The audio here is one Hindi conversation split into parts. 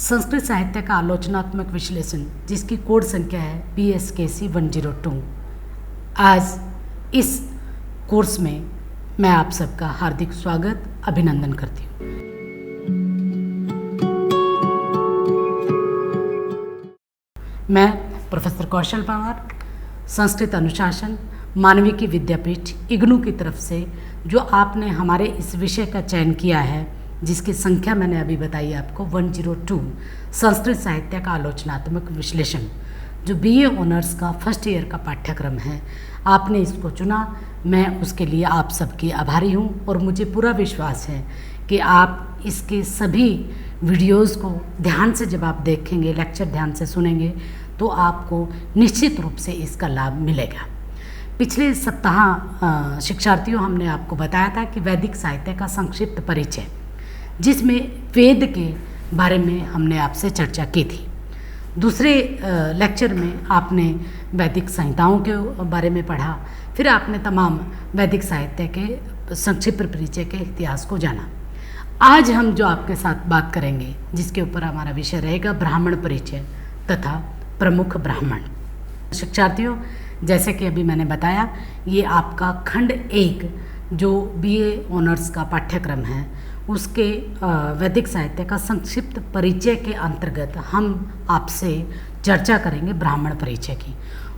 संस्कृत साहित्य का आलोचनात्मक विश्लेषण, जिसकी कोड संख्या है BSKC 102। आज इस कोर्स में मैं आप सबका हार्दिक स्वागत अभिनंदन करती हूँ। मैं प्रोफेसर कौशल पंवार, संस्कृत अनुशासन मानविकी विद्यापीठ इग्नू की तरफ से जो आपने हमारे इस विषय का चयन किया है, जिसकी संख्या मैंने अभी बताई आपको 102, संस्कृत साहित्य का आलोचनात्मक विश्लेषण, जो BA ऑनर्स का फर्स्ट ईयर का पाठ्यक्रम है, आपने इसको चुना। मैं उसके लिए आप सबकी आभारी हूँ और मुझे पूरा विश्वास है कि आप इसके सभी वीडियोज़ को ध्यान से जब आप देखेंगे, लेक्चर ध्यान से सुनेंगे, तो आपको निश्चित रूप से इसका लाभ मिलेगा। पिछले सप्ताह शिक्षार्थियों हमने आपको बताया था कि वैदिक साहित्य का संक्षिप्त परिचय, जिसमें वेद के बारे में हमने आपसे चर्चा की थी। दूसरे लेक्चर में आपने वैदिक संहिताओं के बारे में पढ़ा, फिर आपने तमाम वैदिक साहित्य के संक्षिप्त परिचय के इतिहास को जाना। आज हम जो आपके साथ बात करेंगे, जिसके ऊपर हमारा विषय रहेगा ब्राह्मण परिचय तथा प्रमुख ब्राह्मण। शिक्षार्थियों, जैसे कि अभी मैंने बताया, ये आपका खंड 1 जो BA ऑनर्स का पाठ्यक्रम है, उसके वैदिक साहित्य का संक्षिप्त परिचय के अंतर्गत हम आपसे चर्चा करेंगे ब्राह्मण परिचय की।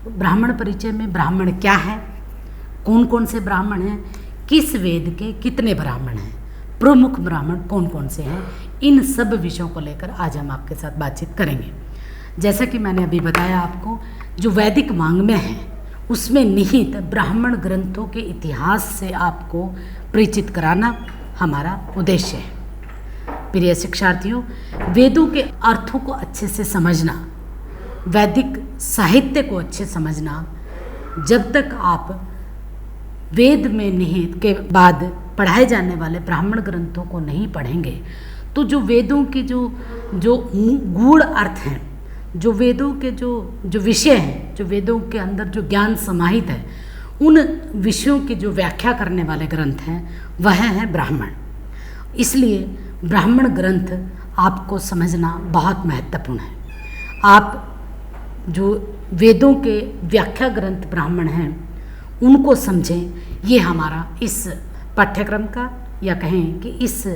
ब्राह्मण परिचय में ब्राह्मण क्या है, कौन कौन से ब्राह्मण हैं, किस वेद के कितने ब्राह्मण हैं, प्रमुख ब्राह्मण कौन कौन से हैं, इन सब विषयों को लेकर आज हम आपके साथ बातचीत करेंगे। जैसा कि मैंने अभी बताया आपको, जो वैदिक वाङ्मय है उसमें निहित ब्राह्मण ग्रंथों के इतिहास से आपको परिचित कराना हमारा उद्देश्य है। प्रिय शिक्षार्थियों, वेदों के अर्थों को अच्छे से समझना, वैदिक साहित्य को अच्छे समझना, जब तक आप वेद में निहित के बाद पढ़ाए जाने वाले ब्राह्मण ग्रंथों को नहीं पढ़ेंगे, तो जो वेदों के जो गूढ़ अर्थ हैं, जो वेदों के जो विषय हैं, जो वेदों के अंदर जो ज्ञान समाहित है, उन विषयों की जो व्याख्या करने वाले ग्रंथ हैं, वह है ब्राह्मण। इसलिए ब्राह्मण ग्रंथ आपको समझना बहुत महत्वपूर्ण है। आप जो वेदों के व्याख्या ग्रंथ ब्राह्मण हैं, उनको समझें। ये हमारा इस पाठ्यक्रम का, या कहें कि इस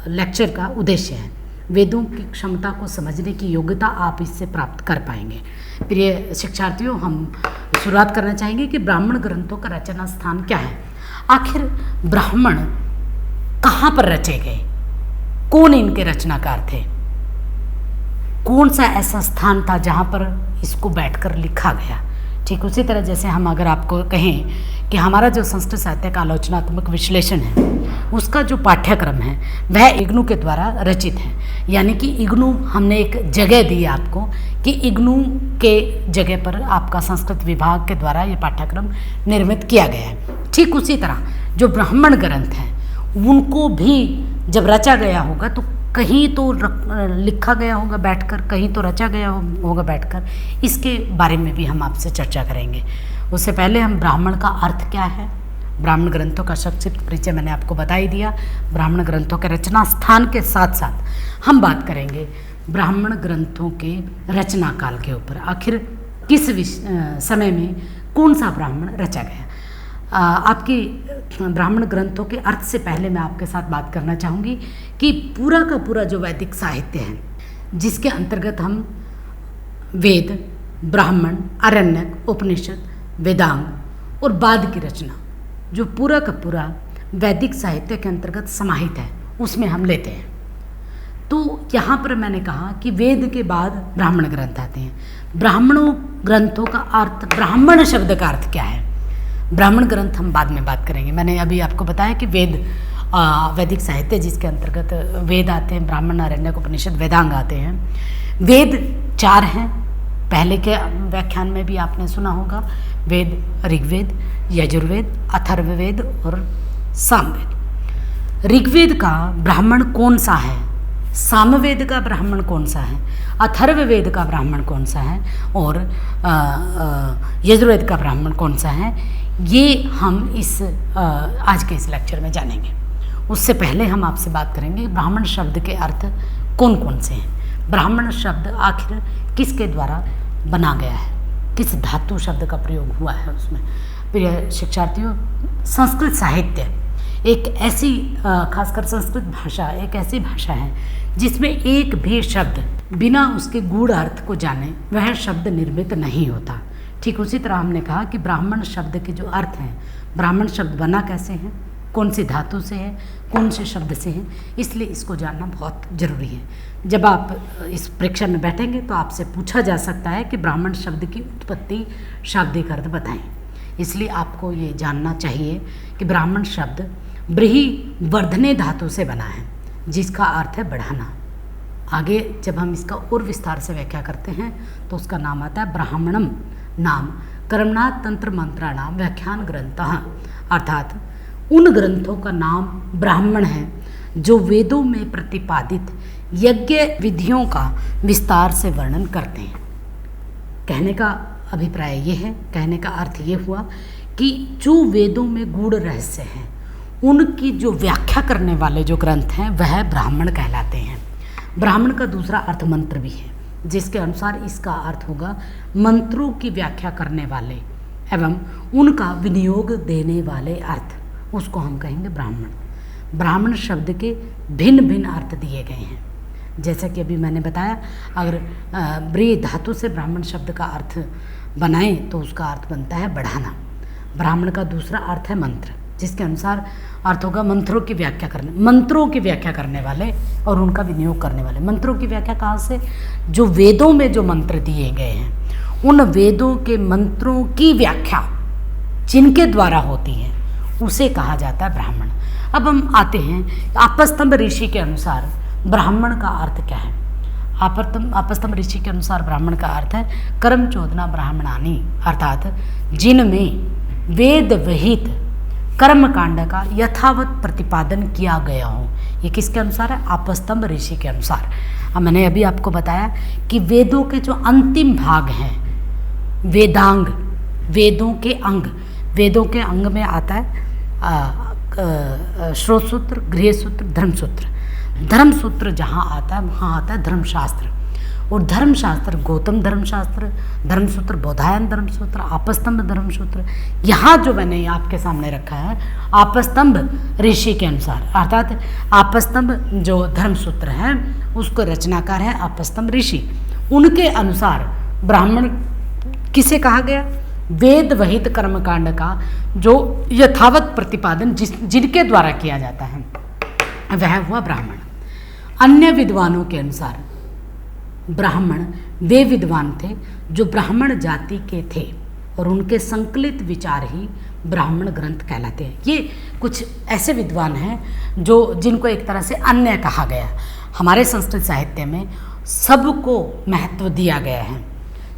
लेक्चर का उद्देश्य है। वेदों की क्षमता को समझने की योग्यता आप इससे प्राप्त कर पाएंगे। प्रिय शिक्षार्थियों, हम शुरुआत करना चाहेंगे कि ब्राह्मण ग्रंथों का रचना स्थान क्या है। आखिर ब्राह्मण कहाँ पर रचे गए, कौन इनके रचनाकार थे, कौन सा ऐसा स्थान था जहाँ पर इसको बैठकर लिखा गया। ठीक उसी तरह जैसे हम अगर आपको कहें कि हमारा जो संस्कृत साहित्य का आलोचनात्मक विश्लेषण है, उसका जो पाठ्यक्रम है वह इग्नू के द्वारा रचित है। यानी कि इग्नू, हमने एक जगह दी आपको कि इग्नू के जगह पर आपका संस्कृत विभाग के द्वारा ये पाठ्यक्रम निर्मित किया गया है। ठीक उसी तरह जो ब्राह्मण ग्रंथ हैं, उनको भी जब रचा गया होगा तो कहीं तो लिखा गया होगा बैठकर, कहीं तो रचा गया होगा बैठकर। इसके बारे में भी हम आपसे चर्चा करेंगे। उससे पहले हम ब्राह्मण का अर्थ क्या है, ब्राह्मण ग्रंथों का संक्षिप्त परिचय मैंने आपको बता ही दिया। ब्राह्मण ग्रंथों के रचना स्थान के साथ साथ हम बात करेंगे ब्राह्मण ग्रंथों के रचना काल के ऊपर। आखिर किस समय में कौन सा ब्राह्मण रचा गया। आपकी ब्राह्मण ग्रंथों के अर्थ से पहले मैं आपके साथ बात करना चाहूँगी कि पूरा का पूरा जो वैदिक साहित्य है, जिसके अंतर्गत हम वेद, ब्राह्मण, आरण्यक, उपनिषद, वेदांग और बाद की रचना, जो पूरा का पूरा वैदिक साहित्य के अंतर्गत समाहित है, उसमें हम लेते हैं। तो यहाँ पर मैंने कहा कि वेद के बाद ब्राह्मण ग्रंथ आते हैं। ब्राह्मणों ग्रंथों का अर्थ, ब्राह्मण शब्द का अर्थ क्या है, ब्राह्मण ग्रंथ हम बाद में बात करेंगे। मैंने अभी आपको बताया कि वैदिक साहित्य जिसके अंतर्गत वेद आते हैं, ब्राह्मण, आरण्यक, उपनिषद, वेदांग आते हैं। वेद 4 हैं, पहले के व्याख्यान में भी आपने सुना होगा। वेद ऋग्वेद, यजुर्वेद, अथर्ववेद और सामवेद। ऋग्वेद का ब्राह्मण कौन सा है, सामवेद का ब्राह्मण कौन सा है, अथर्ववेद का ब्राह्मण कौन सा है और यजुर्वेद का ब्राह्मण कौन सा है, ये हम आज के इस लेक्चर में जानेंगे। उससे पहले हम आपसे बात करेंगे ब्राह्मण शब्द के अर्थ कौन कौन से हैं। ब्राह्मण शब्द आखिर किसके द्वारा बना गया है, किस धातु शब्द का प्रयोग हुआ है उसमें। प्रिय शिक्षार्थियों, संस्कृत साहित्य एक ऐसी खासकर संस्कृत भाषा एक ऐसी भाषा है जिसमें एक भी शब्द बिना उसके गूढ़ अर्थ को जाने वह शब्द निर्मित नहीं होता। ठीक उसी तरह हमने कहा कि ब्राह्मण शब्द के जो अर्थ हैं, ब्राह्मण शब्द बना कैसे हैं, कौन सी धातु से है, कौन से शब्द से है, इसलिए इसको जानना बहुत ज़रूरी है। जब आप इस परीक्षा में बैठेंगे तो आपसे पूछा जा सकता है कि ब्राह्मण शब्द की उत्पत्ति, शाब्दिक अर्थ बताएं। इसलिए आपको ये जानना चाहिए कि ब्राह्मण शब्द ब्रीहि वर्धने धातु से बना है, जिसका अर्थ है बढ़ाना। आगे जब हम इसका और विस्तार से व्याख्या करते हैं तो उसका नाम आता है ब्राह्मणम नाम कर्मणात् तंत्र मंत्राणाम व्याख्यान ग्रंथः, अर्थात उन ग्रंथों का नाम ब्राह्मण है जो वेदों में प्रतिपादित यज्ञ विधियों का विस्तार से वर्णन करते हैं। कहने का अभिप्राय ये है, कहने का अर्थ ये हुआ कि जो वेदों में गूढ़ रहस्य हैं उनकी जो व्याख्या करने वाले जो ग्रंथ हैं वह ब्राह्मण कहलाते हैं। ब्राह्मण का दूसरा अर्थ मंत्र भी है, जिसके अनुसार इसका अर्थ होगा मंत्रों की व्याख्या करने वाले एवं उनका विनियोग देने वाले अर्थ, उसको हम कहेंगे ब्राह्मण। ब्राह्मण शब्द के भिन्न भिन्न अर्थ दिए गए हैं। जैसा कि अभी मैंने बताया, अगर ब्री धातु से ब्राह्मण शब्द का अर्थ बनाएं तो उसका अर्थ बनता है बढ़ाना। ब्राह्मण का दूसरा अर्थ है मंत्र, जिसके अनुसार अर्थ होगा मंत्रों की व्याख्या करने वाले और उनका विनियोग करने वाले। मंत्रों की व्याख्या कहाँ से? जो वेदों में जो मंत्र दिए गए हैं उन वेदों के मंत्रों की व्याख्या जिनके द्वारा होती है उसे कहा जाता है ब्राह्मण। अब हम आते हैं आपस्तंभ ऋषि के अनुसार ब्राह्मण का अर्थ क्या है। आपस्तंभ ऋषि के अनुसार ब्राह्मण का अर्थ है कर्म चोदना ब्राह्मणानी, अर्थात जिनमें वेद विहित कर्म कांड का यथावत प्रतिपादन किया गया हो। ये किसके अनुसार है? आपस्तंभ ऋषि के अनुसार। अब मैंने अभी आपको बताया कि वेदों के जो अंतिम भाग हैं, वेदांग, वेदों के अंग, वेदों के अंग में आता है श्रोत सूत्र, गृह सूत्र, धर्मसूत्र। धर्मसूत्र जहाँ आता है वहाँ आता है धर्मशास्त्र, और धर्मशास्त्र गौतम धर्मशास्त्र, धर्मसूत्र बोधायन धर्मसूत्र, आपस्तंभ धर्मसूत्र। यहाँ जो मैंने आपके सामने रखा है आपस्तंभ ऋषि के अनुसार, अर्थात आपस्तंभ जो धर्मसूत्र है उसको रचनाकार है आपस्तंभ ऋषि। उनके अनुसार ब्राह्मण किसे कहा गया? वेद वहित कर्मकांड का जो यथावत प्रतिपादन जिनके द्वारा किया जाता है वह हुआ ब्राह्मण। अन्य विद्वानों के अनुसार ब्राह्मण वे विद्वान थे जो ब्राह्मण जाति के थे और उनके संकलित विचार ही ब्राह्मण ग्रंथ कहलाते हैं। ये कुछ ऐसे विद्वान हैं जो जिनको एक तरह से अन्य कहा गया। हमारे संस्कृत साहित्य में सबको महत्व दिया गया है,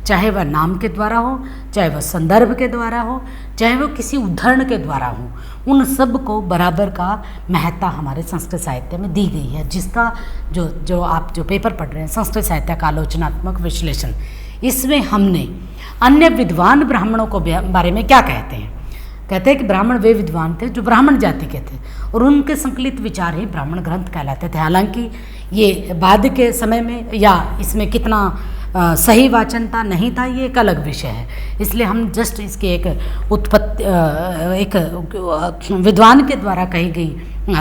चाहे वह नाम के द्वारा हो, चाहे वह संदर्भ के द्वारा हो, चाहे वह किसी उदाहरण के द्वारा हो, उन सब को बराबर का महत्ता हमारे संस्कृत साहित्य में दी गई है। जिसका जो आप जो पेपर पढ़ रहे हैं संस्कृत साहित्य का आलोचनात्मक विश्लेषण, इसमें हमने अन्य विद्वान ब्राह्मणों को बारे में क्या कहते हैं। कहते हैं कि ब्राह्मण वे विद्वान थे जो ब्राह्मण जाति के थे और उनके संकलित विचार ही ब्राह्मण ग्रंथ कहलाते थे। हालांकि ये बाद के समय में या इसमें कितना सही वाचनता नहीं था ये एक अलग विषय है, इसलिए हम जस्ट इसके एक उत्पत्ति एक विद्वान के द्वारा कही गई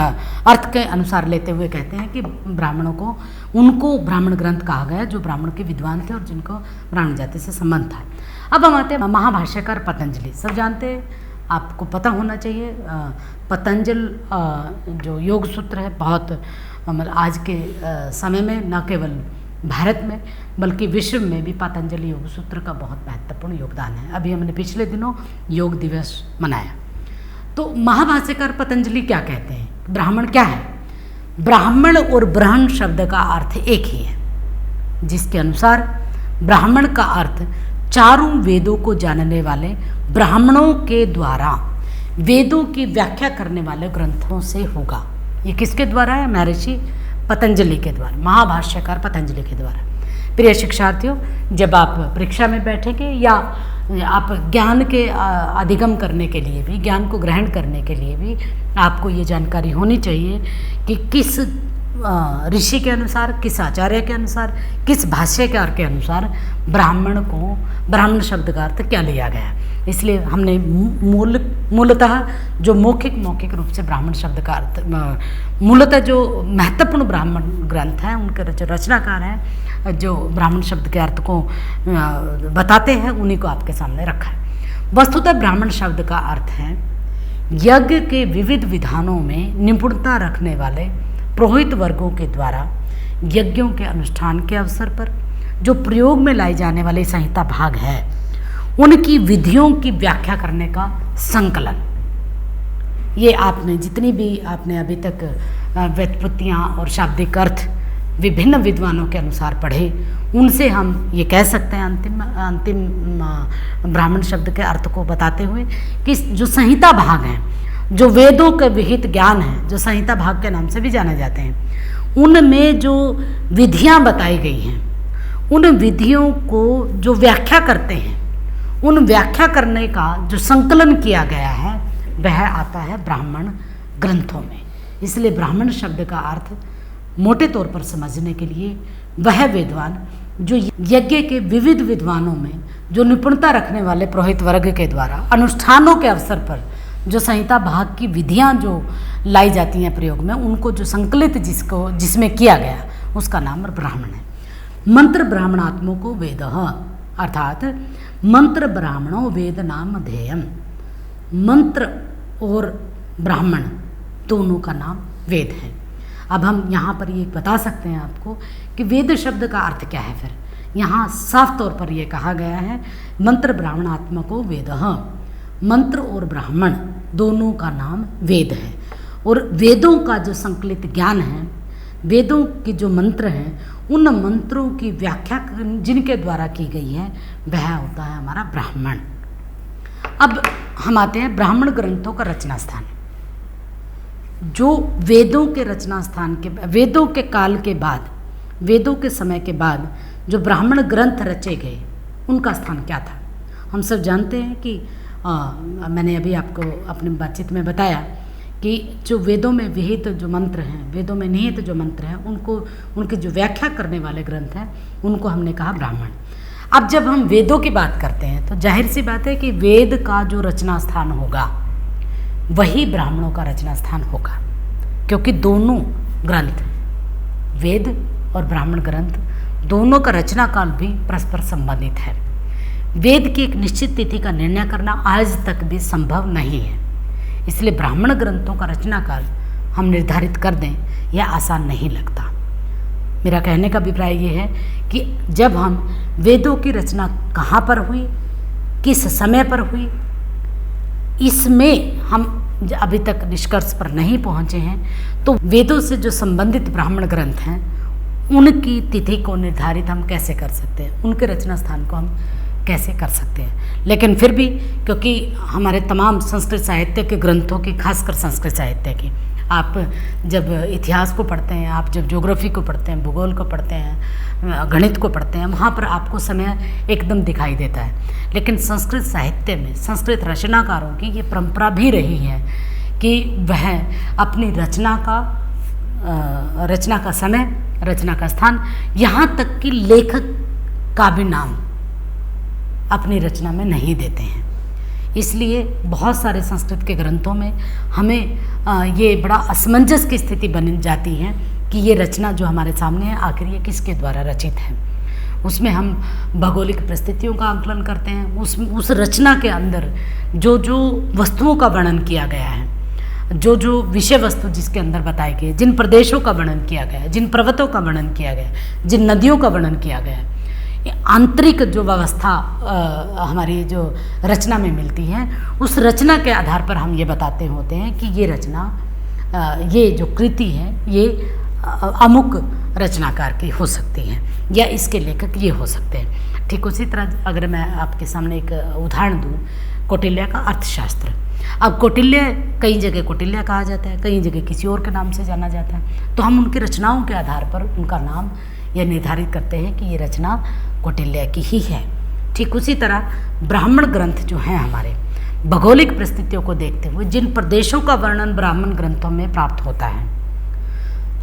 अर्थ के अनुसार लेते हुए कहते हैं कि ब्राह्मणों को उनको ब्राह्मण ग्रंथ कहा गया जो ब्राह्मण के विद्वान थे और जिनको ब्राह्मण जाति से संबंध था। अब हम आते हैं महाभाष्यकार पतंजलि। सब जानते हैं, आपको पता होना चाहिए पतंजल जो योग सूत्र है बहुत मतलब आज के समय में न केवल भारत में बल्कि विश्व में भी पतंजलि योग सूत्र का बहुत महत्वपूर्ण योगदान है। अभी हमने पिछले दिनों योग दिवस मनाया। तो महाभाष्यकार पतंजलि क्या कहते हैं, ब्राह्मण क्या है? ब्राह्मण और ब्रह्म शब्द का अर्थ एक ही है, जिसके अनुसार ब्राह्मण का अर्थ चारों वेदों को जानने वाले ब्राह्मणों के द्वारा वेदों की व्याख्या करने वाले ग्रंथों से होगा। ये किसके द्वारा है? महर्षि पतंजलि के द्वारा, महाभाष्यकार पतंजलि के द्वारा। प्रिय शिक्षार्थियों, जब आप परीक्षा में बैठेंगे या आप ज्ञान के अधिगम करने के लिए भी, ज्ञान को ग्रहण करने के लिए भी आपको ये जानकारी होनी चाहिए कि किस ऋषि के अनुसार, किस आचार्य के अनुसार, किस भाष्यकार के अनुसार ब्राह्मण शब्द का अर्थ क्या लिया गया। इसलिए हमने मूलतः जो मौखिक रूप से ब्राह्मण शब्द का अर्थ, मूलतः जो महत्वपूर्ण ब्राह्मण ग्रंथ हैं उनके जो रचनाकार हैं जो ब्राह्मण शब्द के अर्थ को बताते हैं उन्हीं को आपके सामने रखा है। वस्तुतः ब्राह्मण शब्द का अर्थ है यज्ञ के विविध विधानों में निपुणता रखने वाले पुरोहित वर्गों के द्वारा यज्ञों के अनुष्ठान के अवसर पर जो प्रयोग में लाई जाने वाली संहिता भाग है उनकी विधियों की व्याख्या करने का संकलन। ये आपने जितनी भी आपने अभी तक व्युत्पत्तियाँ और शाब्दिक अर्थ विभिन्न विद्वानों के अनुसार पढ़े, उनसे हम ये कह सकते हैं अंतिम ब्राह्मण शब्द के अर्थ को बताते हुए कि जो संहिता भाग हैं, जो वेदों के विहित ज्ञान हैं, जो संहिता भाग के नाम से भी जाने जाते हैं, उनमें जो विधियां बताई गई हैं, उन विधियों को जो व्याख्या करते हैं, उन व्याख्या करने का जो संकलन किया गया है वह आता है ब्राह्मण ग्रंथों में। इसलिए ब्राह्मण शब्द का अर्थ मोटे तौर पर समझने के लिए वह विद्वान जो यज्ञ के विविध विद्वानों में जो निपुणता रखने वाले पुरोहित वर्ग के द्वारा अनुष्ठानों के अवसर पर जो संहिता भाग की विधियां जो लाई जाती हैं प्रयोग में, उनको जो संकलित जिसमें किया गया उसका नाम ब्राह्मण है। मंत्र ब्राह्मणात्मो को वेद, अर्थात मंत्र ब्राह्मणों वेद नाम ध्येयम। मंत्र और ब्राह्मण दोनों का नाम वेद है। अब हम यहाँ पर ये बता सकते हैं आपको कि वेद शब्द का अर्थ क्या है। फिर यहाँ साफ तौर पर यह कहा गया है मंत्र ब्राह्मणात्मको वेद, मंत्र और ब्राह्मण दोनों का नाम वेद है। और वेदों का जो संकलित ज्ञान है, वेदों के जो मंत्र हैं, उन मंत्रों की व्याख्या जिनके द्वारा की गई है वह होता है हमारा ब्राह्मण। अब हम आते हैं ब्राह्मण ग्रंथों का रचना स्थान। जो वेदों के रचना स्थान के, वेदों के काल के बाद, वेदों के समय के बाद जो ब्राह्मण ग्रंथ रचे गए उनका स्थान क्या था। हम सब जानते हैं कि मैंने अभी आपको अपनी बातचीत में बताया कि जो वेदों में विहित जो मंत्र हैं, वेदों में निहित जो मंत्र हैं, उनकी जो व्याख्या करने वाले ग्रंथ हैं उनको हमने कहा ब्राह्मण। अब जब हम वेदों की बात करते हैं तो जाहिर सी बात है कि वेद का जो रचना स्थान होगा वही ब्राह्मणों का रचना स्थान होगा, क्योंकि दोनों ग्रंथ, वेद और ब्राह्मण ग्रंथ, दोनों का रचना काल भी परस्पर संबंधित है। वेद की एक निश्चित तिथि का निर्णय करना आज तक भी संभव नहीं है, इसलिए ब्राह्मण ग्रंथों का रचना काल हम निर्धारित कर दें यह आसान नहीं लगता। मेरा कहने का अभिप्राय ये है कि जब हम वेदों की रचना कहाँ पर हुई, किस समय पर हुई, इसमें हम अभी तक निष्कर्ष पर नहीं पहुँचे हैं, तो वेदों से जो संबंधित ब्राह्मण ग्रंथ हैं उनकी तिथि को निर्धारित हम कैसे कर सकते हैं, उनके रचना स्थान को हम कैसे कर सकते हैं। लेकिन फिर भी क्योंकि हमारे तमाम संस्कृत साहित्य के ग्रंथों की, खासकर संस्कृत साहित्य की, आप जब इतिहास को पढ़ते हैं, आप जब ज्योग्राफी को पढ़ते हैं, भूगोल को पढ़ते हैं, गणित को पढ़ते हैं, वहाँ पर आपको समय एकदम दिखाई देता है। लेकिन संस्कृत साहित्य में संस्कृत रचनाकारों की ये परंपरा भी रही है कि वह अपनी रचना का समय, रचना का स्थान, यहाँ तक कि लेखक का भी नाम अपनी रचना में नहीं देते हैं। इसलिए बहुत सारे संस्कृत के ग्रंथों में हमें ये बड़ा असमंजस की स्थिति बन जाती है कि ये रचना जो हमारे सामने है आखिर ये किसके द्वारा रचित है। उसमें हम भौगोलिक परिस्थितियों का आंकलन करते हैं, उस रचना के अंदर जो जो वस्तुओं का वर्णन किया गया है, जो जो विषय वस्तु जिसके अंदर बताए गए, जिन प्रदेशों का वर्णन किया गया है, जिन पर्वतों का वर्णन किया गया है, जिन नदियों का वर्णन किया गया है, आंतरिक जो व्यवस्था हमारी जो रचना में मिलती है, उस रचना के आधार पर हम ये बताते होते हैं कि ये रचना, ये जो कृति है ये अमुक रचनाकार की हो सकती है या इसके लेखक ये हो सकते हैं। ठीक उसी तरह अगर मैं आपके सामने एक उदाहरण दूँ, कौटिल्य का अर्थशास्त्र। अब कौटिल्य, कई जगह कौटिल्य कहा जाता है, कई जगह किसी और के नाम से जाना जाता है, तो हम उनकी रचनाओं के आधार पर उनका नाम यह निर्धारित करते हैं कि ये रचना कौटिल्य की ही है। ठीक उसी तरह ब्राह्मण ग्रंथ जो हैं हमारे, भौगोलिक परिस्थितियों को देखते हुए जिन प्रदेशों का वर्णन ब्राह्मण ग्रंथों में प्राप्त होता है,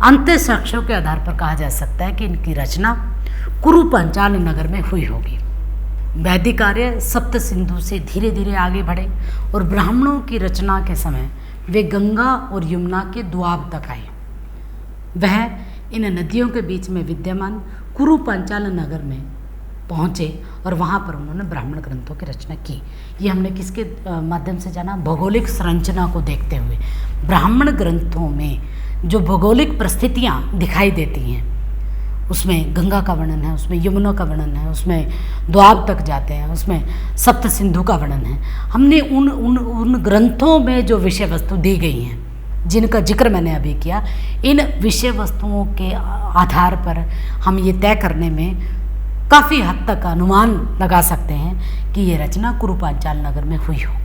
अंत्य साक्ष्यों के आधार पर कहा जा सकता है कि इनकी रचना कुरु पांचाल नगर में हुई होगी। वैदिक आर्य सप्त सिंधु से धीरे धीरे आगे बढ़े और ब्राह्मणों की रचना के समय वे गंगा और यमुना के द्वाब तक आए। वह इन नदियों के बीच में विद्यमान कुरु पांचाल नगर में पहुँचे और वहाँ पर उन्होंने ब्राह्मण ग्रंथों की रचना की। ये हमने किसके माध्यम से जाना? भौगोलिक संरचना को देखते हुए। ब्राह्मण ग्रंथों में जो भौगोलिक परिस्थितियाँ दिखाई देती हैं, उसमें गंगा का वर्णन है, उसमें यमुना का वर्णन है, उसमें द्वाब तक जाते हैं, उसमें सप्त सिंधु का वर्णन है। हमने उन ग्रंथों में जो विषय वस्तु दी गई हैं, जिनका जिक्र मैंने अभी किया, इन विषय वस्तुओं के आधार पर हम ये तय करने में काफ़ी हद तक अनुमान लगा सकते हैं कि ये रचना कुरु पांचाल नगर में हुई होगी।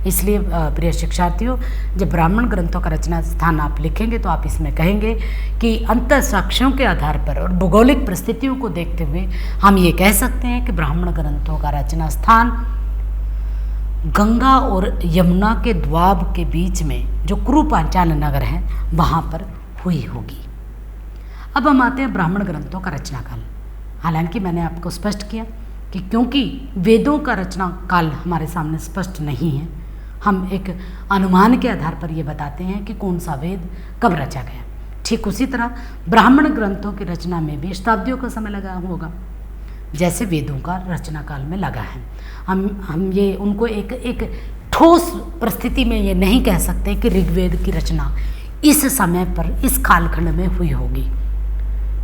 इसलिए प्रिय शिक्षार्थियों, जब ब्राह्मण ग्रंथों का रचना स्थान आप लिखेंगे तो आप इसमें कहेंगे कि अंतः साक्ष्यों के आधार पर और भौगोलिक परिस्थितियों को देखते हुए हम ये कह सकते हैं कि ब्राह्मण ग्रंथों का रचना स्थान गंगा और यमुना के द्वाब के बीच में जो कुरु पांचाल नगर है वहाँ पर हुई होगी। अब हम आते हैं ब्राह्मण ग्रंथों का रचना काल। हालांकि मैंने आपको स्पष्ट किया कि क्योंकि वेदों का रचना काल हमारे सामने स्पष्ट नहीं है, हम एक अनुमान के आधार पर ये बताते हैं कि कौन सा वेद कब रचा गया। ठीक उसी तरह ब्राह्मण ग्रंथों की रचना में भी शताब्दियों का समय लगा होगा, जैसे वेदों का रचना काल में लगा है। हम ये उनको एक ठोस परिस्थिति में ये नहीं कह सकते कि ऋग्वेद की रचना इस समय पर इस कालखंड में हुई होगी,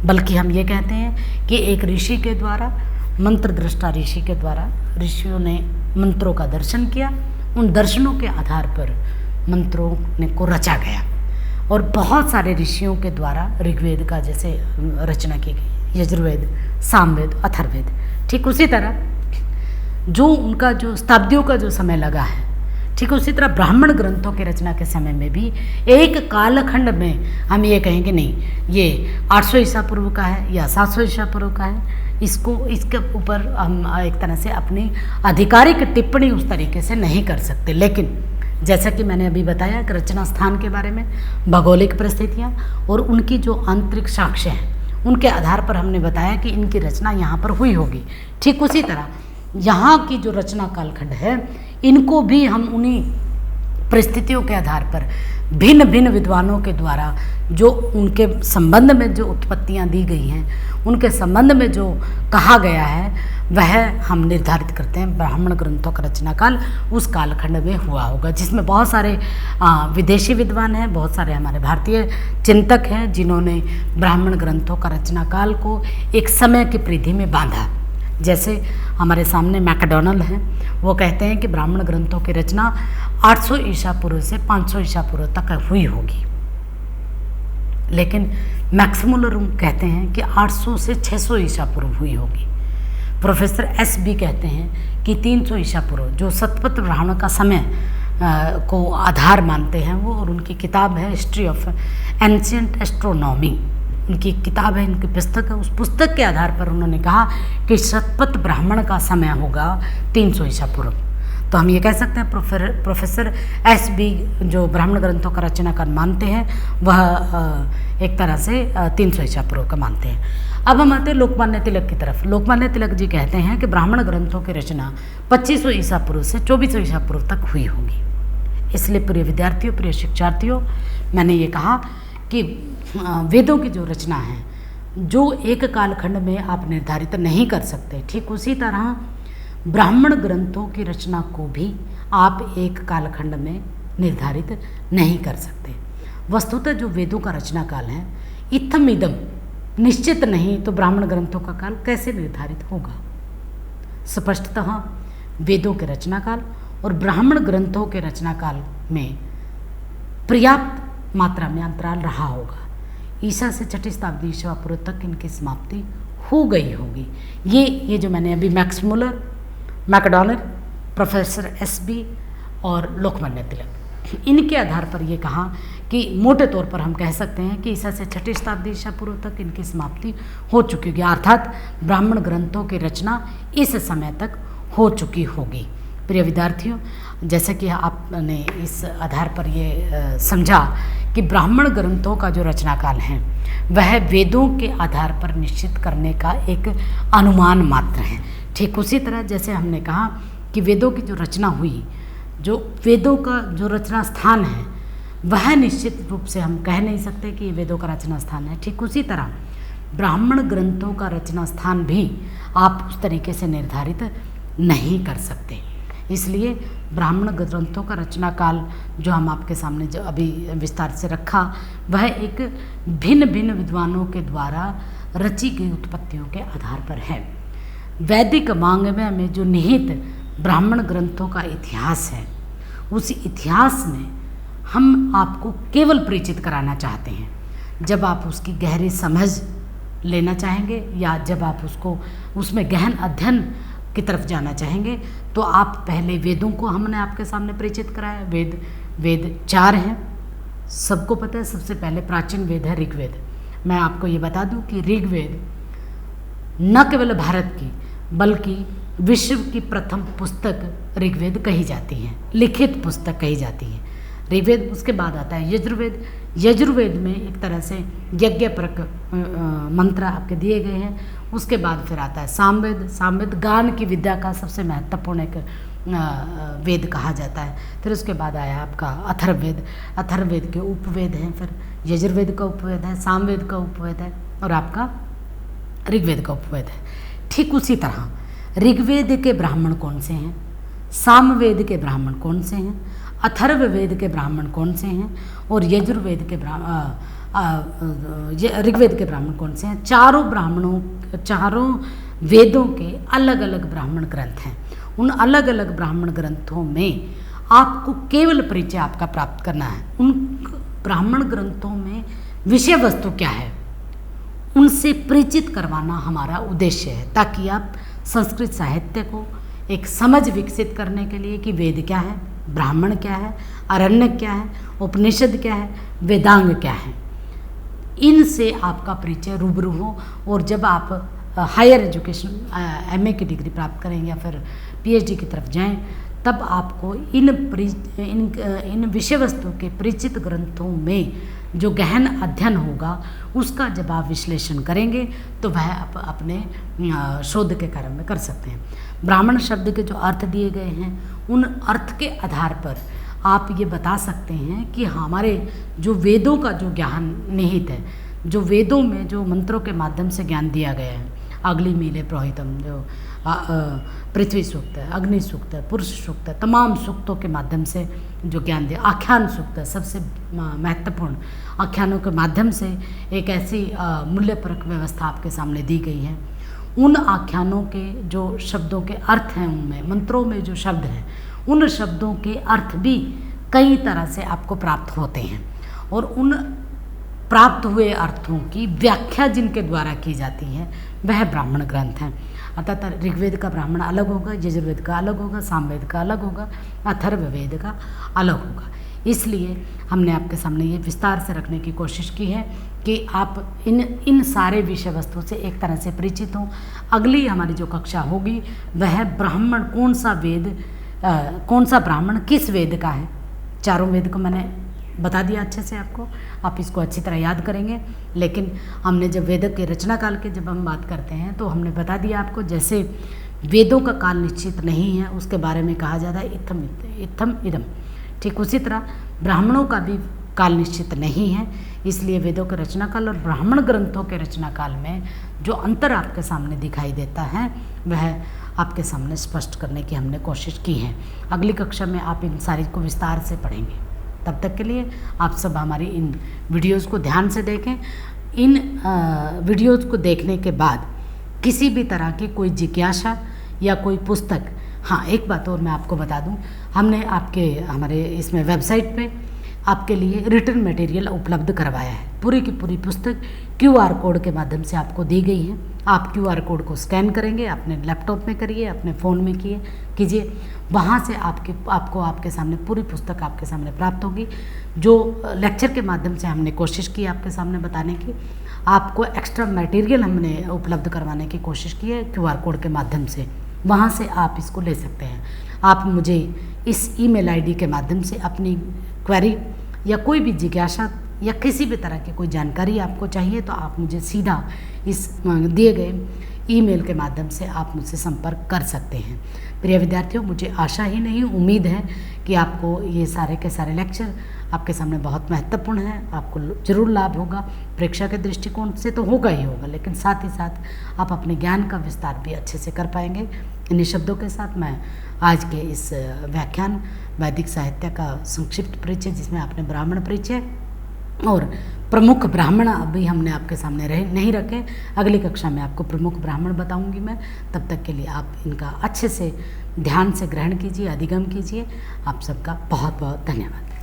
बल्कि हम ये कहते हैं कि एक ऋषि के द्वारा, मंत्र दृष्टा ऋषि के द्वारा, ऋषियों ने मंत्रों का दर्शन किया, उन दर्शनों के आधार पर मंत्रों को रचा गया और बहुत सारे ऋषियों के द्वारा ऋग्वेद का जैसे रचना की गई, यजुर्वेद, सामवेद, अथर्ववेद। ठीक उसी तरह जो उनका जो शताब्दियों का जो समय लगा है, ठीक उसी तरह ब्राह्मण ग्रंथों की रचना के समय में भी एक कालखंड में हम ये कहेंगे नहीं ये 800 ईसा पूर्व का है या 700 ईसा पूर्व का है। इसके ऊपर हम एक तरह से अपनी आधिकारिक टिप्पणी उस तरीके से नहीं कर सकते। लेकिन जैसा कि मैंने अभी बताया कि रचना स्थान के बारे में, भौगोलिक परिस्थितियाँ और उनकी जो आंतरिक साक्ष्य हैं, उनके आधार पर हमने बताया कि इनकी रचना यहाँ पर हुई होगी। ठीक उसी तरह यहाँ की जो रचना कालखंड है, इनको भी हम उन्हीं परिस्थितियों के आधार पर भिन्न भिन्न विद्वानों के द्वारा जो उनके संबंध में जो उत्पत्तियाँ दी गई हैं, उनके संबंध में जो कहा गया है, वह हम निर्धारित करते हैं ब्राह्मण ग्रंथों का रचना काल उस कालखंड में हुआ होगा, जिसमें बहुत सारे विदेशी विद्वान हैं, बहुत सारे हमारे भारतीय चिंतक हैं जिन्होंने ब्राह्मण ग्रंथों का रचना काल को एक समय की परिधि में बांधा। जैसे हमारे सामने मैकडोनल हैं, वो कहते हैं कि ब्राह्मण ग्रंथों की रचना 800 ईसा पूर्व से 500 ईसा पूर्व तक हुई होगी, लेकिन मैक्समुलर कहते हैं कि 800 से 600 ईसा पूर्व हुई होगी। Professor S.B.. कहते हैं कि 300 ईसा पूर्व, जो शतपथ ब्राह्मण का समय को आधार मानते हैं वो, और उनकी किताब है हिस्ट्री ऑफ एंशिएंट एस्ट्रोनॉमी, उनकी किताब है, उनकी पुस्तक है। उस पुस्तक के आधार पर उन्होंने कहा कि शतपथ ब्राह्मण का समय होगा 300 ईसा पूर्व। तो हम ये कह सकते हैं प्रोफेसर एस.बी. जो ब्राह्मण ग्रंथों का रचनाकार मानते हैं, वह एक तरह से 300 ईसा पूर्व का मानते हैं। अब हम आते हैं लोकमान्य तिलक की तरफ। लोकमान्य तिलक जी कहते हैं कि ब्राह्मण ग्रंथों की रचना 2500 ईसा पूर्व से 2400 ईसा पूर्व तक हुई होगी। इसलिए प्रिय विद्यार्थियों, प्रिय शिक्षार्थियों, मैंने ये कहा कि वेदों की जो रचना है, जो एक कालखंड में आप निर्धारित नहीं कर सकते, ठीक उसी तरह ब्राह्मण ग्रंथों की रचना को भी आप एक कालखंड में निर्धारित नहीं कर सकते। वस्तुतः जो वेदों का रचना काल है, इत्थम इदम निश्चित नहीं, तो ब्राह्मण ग्रंथों का काल कैसे निर्धारित होगा? स्पष्टतः वेदों के रचना काल और ब्राह्मण ग्रंथों के रचना काल में पर्याप्त मात्रा में अंतराल रहा होगा। ईसा से 6ठी शताब्दी ईसा पूर्व तक इनकी समाप्ति हो गई होगी। ये जो मैंने अभी मैक्समुलर, मैकडोनल, प्रोफेसर एस.बी. और लोकमान्य तिलक, इनके आधार पर ये कहा कि मोटे तौर पर हम कह सकते हैं कि ईसा से 6ठी शताब्दी ईसा पूर्व तक इनकी समाप्ति हो चुकी होगी, अर्थात ब्राह्मण ग्रंथों की रचना इस समय तक हो चुकी होगी। प्रिय विद्यार्थियों, जैसे कि आपने इस आधार पर ये समझा कि ब्राह्मण ग्रंथों का जो रचना काल है वह वेदों के आधार पर निश्चित करने का एक अनुमान मात्र है। ठीक उसी तरह जैसे हमने कहा कि वेदों की जो रचना हुई, जो वेदों का जो रचना स्थान है वह निश्चित रूप से हम कह नहीं सकते कि ये वेदों का रचना स्थान है। ठीक उसी तरह ब्राह्मण ग्रंथों का रचना स्थान भी आप उस तरीके से निर्धारित नहीं कर सकते। इसलिए ब्राह्मण ग्रंथों का रचना काल जो हम आपके सामने जो अभी विस्तार से रखा, वह एक भिन्न भिन्न विद्वानों के द्वारा रची गई उत्पत्तियों के आधार पर है। वैदिक वाङ्मय में जो निहित ब्राह्मण ग्रंथों का इतिहास है, उस इतिहास में हम आपको केवल परिचित कराना चाहते हैं। जब आप उसकी गहरी समझ लेना चाहेंगे या जब आप उसको उसमें गहन अध्ययन की तरफ जाना चाहेंगे, तो आप पहले वेदों को हमने आपके सामने परिचित कराया। वेद 4 हैं, सबको पता है। सबसे पहले प्राचीन वेद है ऋग्वेद। मैं आपको ये बता दूं कि ऋग्वेद न केवल भारत की बल्कि विश्व की प्रथम पुस्तक ऋग्वेद कही जाती है, लिखित पुस्तक कही जाती है ऋग्वेद। उसके बाद आता है यजुर्वेद। यजुर्वेद में एक तरह से यज्ञपरक मंत्र आपके दिए गए हैं। उसके बाद फिर आता है सामवेद। सामवेद गान की विद्या का सबसे महत्वपूर्ण एक वेद कहा जाता है। फिर उसके बाद आया आपका अथर्ववेद। अथर्ववेद के उपवेद हैं, फिर यजुर्वेद का उपवेद है, सामवेद का उपवेद है और आपका ऋग्वेद का उपवेद है। ठीक उसी तरह ऋग्वेद के ब्राह्मण कौन से हैं, सामवेद के ब्राह्मण कौन से हैं, अथर्ववेद के ब्राह्मण कौन से हैं और यजुर्वेद के ऋग्वेद के ब्राह्मण कौन से हैं। चारों वेदों के अलग अलग ब्राह्मण ग्रंथ हैं। उन अलग अलग ब्राह्मण ग्रंथों में आपको केवल परिचय आपका प्राप्त करना है। उन ब्राह्मण ग्रंथों में विषय वस्तु क्या है उनसे परिचित करवाना हमारा उद्देश्य है, ताकि आप संस्कृत साहित्य को एक समझ विकसित करने के लिए कि वेद क्या है, ब्राह्मण क्या है, अरण्य क्या है, उपनिषद क्या है, वेदांग क्या है, इनसे आपका परिचय रूबरू हो। और जब आप हायर एजुकेशन एमए की डिग्री प्राप्त करेंगे या फिर पीएचडी की तरफ जाएं, तब आपको इन विषय वस्तु के परिचित ग्रंथों में जो गहन अध्ययन होगा उसका जब आप विश्लेषण करेंगे तो वह आप अपने शोध के कार्य में कर सकते हैं। ब्राह्मण शब्द के जो अर्थ दिए गए हैं, उन अर्थ के आधार पर आप ये बता सकते हैं कि हमारे जो वेदों का जो ज्ञान निहित है, जो वेदों में जो मंत्रों के माध्यम से ज्ञान दिया गया है, अग्नि मीले प्रोहितम, जो पृथ्वी सूक्त है, अग्नि सूक्त है, पुरुष सूक्त है, तमाम सूक्तों के माध्यम से जो ज्ञान दिया, आख्यान सूक्त है सबसे महत्वपूर्ण। आख्यानों के माध्यम से एक ऐसी मूल्यपरक व्यवस्था आपके सामने दी गई है। उन आख्यानों के जो शब्दों के अर्थ हैं, उनमें मंत्रों में जो शब्द हैं, उन शब्दों के अर्थ भी कई तरह से आपको प्राप्त होते हैं और उन प्राप्त हुए अर्थों की व्याख्या जिनके द्वारा की जाती है वह ब्राह्मण ग्रंथ हैं। अतः ऋग्वेद का ब्राह्मण अलग होगा, यजुर्वेद का अलग होगा, सामवेद का अलग होगा, अथर्ववेद का अलग होगा। इसलिए हमने आपके सामने ये विस्तार से रखने की कोशिश की है कि आप इन सारे विषय वस्तु से एक तरह से परिचित हों। अगली हमारी जो कक्षा होगी वह ब्राह्मण कौन सा वेद, कौन सा ब्राह्मण किस वेद का है। चारों वेद को मैंने बता दिया अच्छे से आपको, आप इसको अच्छी तरह याद करेंगे। लेकिन हमने जब वेद के रचना काल के जब हम बात करते हैं तो हमने बता दिया आपको, जैसे वेदों का काल निश्चित नहीं है उसके बारे में कहा जाता है इत्थम इदम, ठीक उसी तरह ब्राह्मणों का भी काल निश्चित नहीं है। इसलिए वेदों के रचना काल और ब्राह्मण ग्रंथों के रचना काल में जो अंतर आपके सामने दिखाई देता है वह आपके सामने स्पष्ट करने की हमने कोशिश की है। अगली कक्षा में आप इन सारी को विस्तार से पढ़ेंगे। तब तक के लिए आप सब हमारी इन वीडियोज़ को ध्यान से देखें। इन वीडियोज़ को देखने के बाद किसी भी तरह की कोई जिज्ञासा या कोई पुस्तक, हाँ एक बात और मैं आपको बता दूं, हमने हमारे इसमें वेबसाइट पे आपके लिए रिटन मटेरियल उपलब्ध करवाया है। पूरी की पूरी पुस्तक QR कोड के माध्यम से आपको दी गई है। आप QR कोड को स्कैन करेंगे, अपने लैपटॉप में करिए, अपने फ़ोन में कीजिए, वहाँ से आपको आपके सामने पूरी पुस्तक आपके सामने प्राप्त होगी। जो लेक्चर के माध्यम से हमने कोशिश की आपके सामने बताने की, आपको एक्स्ट्रा मटेरियल हमने उपलब्ध करवाने की कोशिश की है QR कोड के माध्यम से, वहाँ से आप इसको ले सकते हैं। आप मुझे इस email ID के माध्यम से अपनी क्वेरी या कोई भी जिज्ञासा या किसी भी तरह की कोई जानकारी आपको चाहिए तो आप मुझे सीधा इस दिए गए ईमेल के माध्यम से आप मुझसे संपर्क कर सकते हैं। प्रिय विद्यार्थियों, मुझे आशा ही नहीं उम्मीद है कि आपको ये सारे के सारे लेक्चर आपके सामने बहुत महत्वपूर्ण है, आपको जरूर लाभ होगा। परीक्षा के दृष्टिकोण से तो होगा ही होगा, लेकिन साथ ही साथ आप अपने ज्ञान का विस्तार भी अच्छे से कर पाएंगे। इन्हीं शब्दों के साथ मैं आज के इस व्याख्यान वैदिक साहित्य का संक्षिप्त परिचय, जिसमें आपने ब्राह्मण परिचय और प्रमुख ब्राह्मण अभी हमने आपके सामने नहीं रखे, अगली कक्षा में आपको प्रमुख ब्राह्मण बताऊंगी मैं। तब तक के लिए आप इनका अच्छे से ध्यान से ग्रहण कीजिए, अधिगम कीजिए। आप सबका बहुत बहुत धन्यवाद।